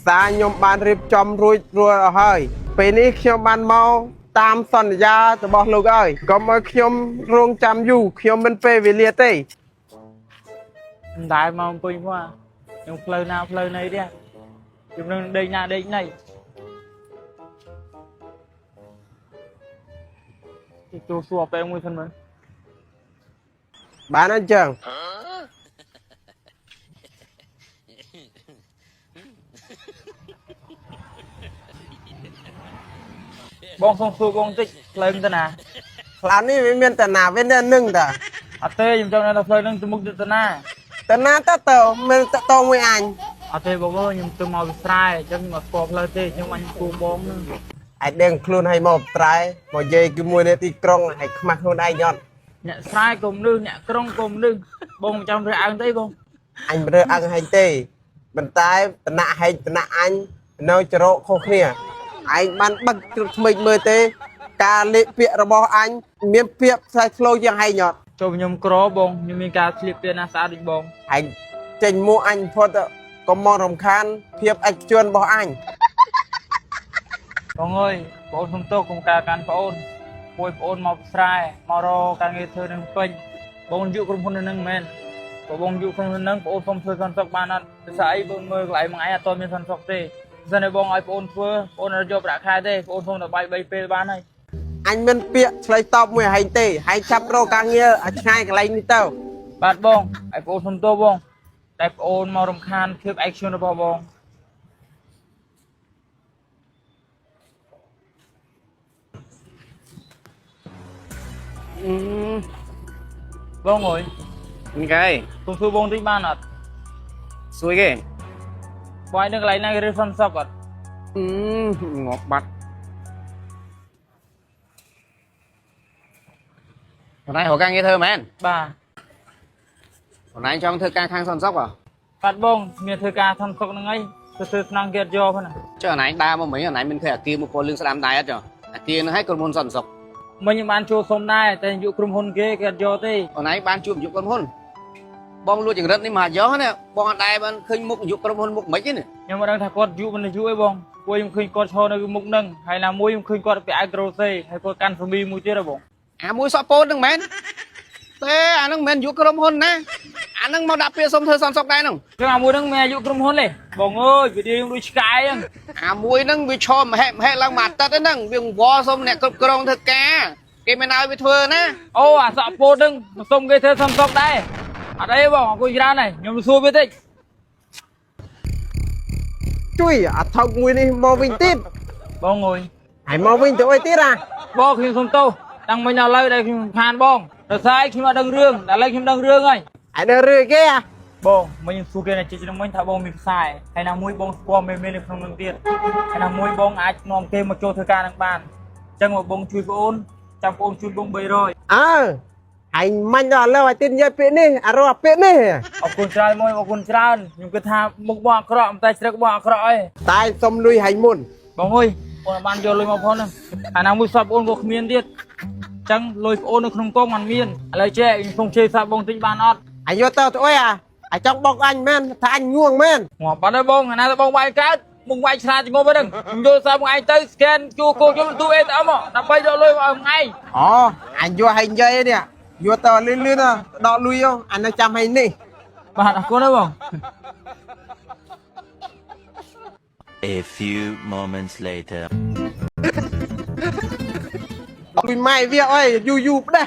xa nhóm ban riêng trong rồi rồi hơiពេលនេះខ្ញុំបានមកតាមសន្យារបស់លោកហើយកុំឲ្យខ្ញុំរងចាំយូរខ្ញុំមិនពេលវេលាទេតែមកពេញមកខ្ញុំផ្លូវណាផ្លូវណីទៀតខ្ញុំនឹងដេកណាដេកណីចូលសួរពេលមួយសិនមើលបានអញ្ចឹងបងសុំសួរបងតិចផ្លូវទៅណាផ្លូវនេះវាមានតាណាវានៅនឹងតាអត់ទេខ្ញុំចង់នៅផ្លូវនឹងទៅមុខទៅណាតាណាទៅមានតតមួយអញអត់ទេបងអើយខ្ញុំទៅមកវិស្រែអញ្ចឹងខ្ញុំអត់ស្គាល់ផ្លូវទេខ្ញុំអញគូបងនឹងឯដឹងខ្លួនឲ្យមកត្រែមកនិយាយជាមួយនៅទីក្រុងឲ្យខ្មាស់ខ្លួនឯងយត់អ្នកស្រែកុំលឺអ្នកក្រុងកុំលឺបងមិនចាំរើអើងទេបងអញមិនរើអើងហែងទេប៉ុន្តែតំណាក់ហែងតំណាក់អញនៅចរកខុសគ្នាឯងបានបឹកថ្មិចមើលទេការលេខពាក្យរបស់អញមានពាក្យផ្សាយឆ្លោយ៉ាងហែងយត់ចូលខ្ញុំក្របងខ្ញុំមានការស្លៀកពាក់ណាស្អាតដូចបងឯងចេញមួអញផុតកុំមករំខានភាពឯកជនរបស់អញបងអើយបងសុំទោសកុំការកាន់បងអូនពួយបងអូនមកស្រែមករកការងារធ្វើនឹងពេញបងយុក្រុមហ៊ុននឹងមែនបើបងយុក្រុមហ៊ុននឹងបងអូនសុំធ្វើសន្តិសុខបានអត់ភាសាអីបងមើលកន្លែងមួយឯងអត់តមានសន្តិសុខទេសិនតែបងឲ្យបងអូនធ្វើបងអូនយកប្រាក់ខែទេបងអូនសុំតែបាយ3ពេលបានហើយអញមិនពាក្យឆ្លើយតបមួយហែងទេហែងចាប់រកការងារឲ្យឆ្ងាយកន្លែងនេះទៅបាទបងឲ្យបងអូនសុំទោសបងតែបងអូនមករំខានភាពឯកជនរបស់បងបងអើយនេះគេខ្ញុំធ្វើបងតិចបានអត់សួយគេបងឯងនៅកន្លែងណាគេរើសន្តិសុខអត់ងាប់បាត់hôm nay hồ căng nghe thơ mà anh បាទ hôm nay anh cho thơ ca khang son sóc à បាទបងមានធ្វើការសន្តិសុខហ្នឹងហើយទៅធ្វើស្នងគេអត់យកហ្នឹង chứ hồi nãy anh ba mà mấy hồi nãy mình thuê ở kia một con lương slam đai hết rồi ở kia nó hết con môn son sóc មិញខ្ញុំបានចូលសុំដែរតែយុក្រុមហ៊ុនគេគេអត់យកទេ hồi nãy ban chụp dụng con hôn bong luôn chừng rất đi mà gió nè bong ở đây ban khơi mục dụng con hôn mục mấy chứ nè ខ្ញុំមិនដឹងថាគាត់យុមិនយុអីបងពួកខ្ញុំឃើញគាត់ឈរនៅមុខហ្នឹងហើយណាមួយខ្ញុំឃើញគាត់ពីអាក្រូសេហើយគាត់កាន់ហ្វមីមួយទៀតហ៎បង à mũi sọ pôn đừng mến thế à nó men dụng con hôn nè à nó mau đạp kia xong thơ son sóc đây nè ចឹងអាមួយហ្នឹងមិនអាយុក្រុមហ៊ុនទេបងអើយវីដេអូដូចឆ្កែហ្នឹង à mũi nó bị cho mà hệ lăng mặt tật đấy nè viếng vó xong nè cột còng thật cá cái bên nào bị thưa nè អូអាសក់ពោតហ្នឹងមកសុំគេធ្វើសន្តិសុខដែរអត់អីបងអរគុណច្រើនហើយខ្ញុំសួរវាតិច ជួយអាថោកមួយនេះមកវិញទៀត បងអើយ ហើយមកវិញទៅអីទៀតអា បងខ្ញុំសុំទោសតាំងមិញដល់ឥឡូវដែលខ្ញុំខានបងដល់ស្អែកខ្ញុំអត់ដឹងរឿងដល់ឥឡូវខ្ញុំដឹងរឿងហើយ ឯនៅរឿគេអា បងមិញខ្ញុំសួរគេណាជីនឹងមិញថាបងមានខ្សែហើយណាមួយបងស្គាល់មេនៅក្នុងនឹងទៀតហើយណាមួយបងអាចនាំគេមកចូលធ្វើការនឹងបានអញ្ចឹងមកបងជួយបងអូនចាំបងអូនជួយបង300អើឯងមាញ់ដល់ឥឡូវឲ្យទៀតនិយាយពាក្យនេះអារកពាក្យនេះ អរគុណច្រើនមួយអរគុណច្រើនខ្ញុំគិតថាមុខបងអាក្រក់តែជ្រឹកបងអាក្រក់អី តែសុំលុយហែងមុន បងអើយបងបានយកលុយមកផងហ្នឹងអាណាមួយសពបងក៏គ្មានទៀតអញ្ចឹងលុយបងអូននៅក្នុងកងមិនមានឥឡូវចេះខ្ញុំសុំជេរសាប់បងតិចបានអត់ អាយកទៅអុយអាអាចង់បុកអញមែនថាអញងួងមែន ងាប់បាត់ហើយបងអាណាទៅបងវាយកើតមុខវាយឆ្លាតជាងប់ហ្នឹងខ្ញុំយកសាប់បងឯងទៅ scan ជួគោខ្ញុំទូ ATM ដើម្បីយកលុយមកឲ្យបងឯង អូអញយកហែងនិយាយនេះយកទៅលឿនលឿនដកលុយអានៅចាំហែងនេះ បាទអរគុណហើយបង A few moments later លុយម៉ែវាអើយយូរយូរផ្ដេស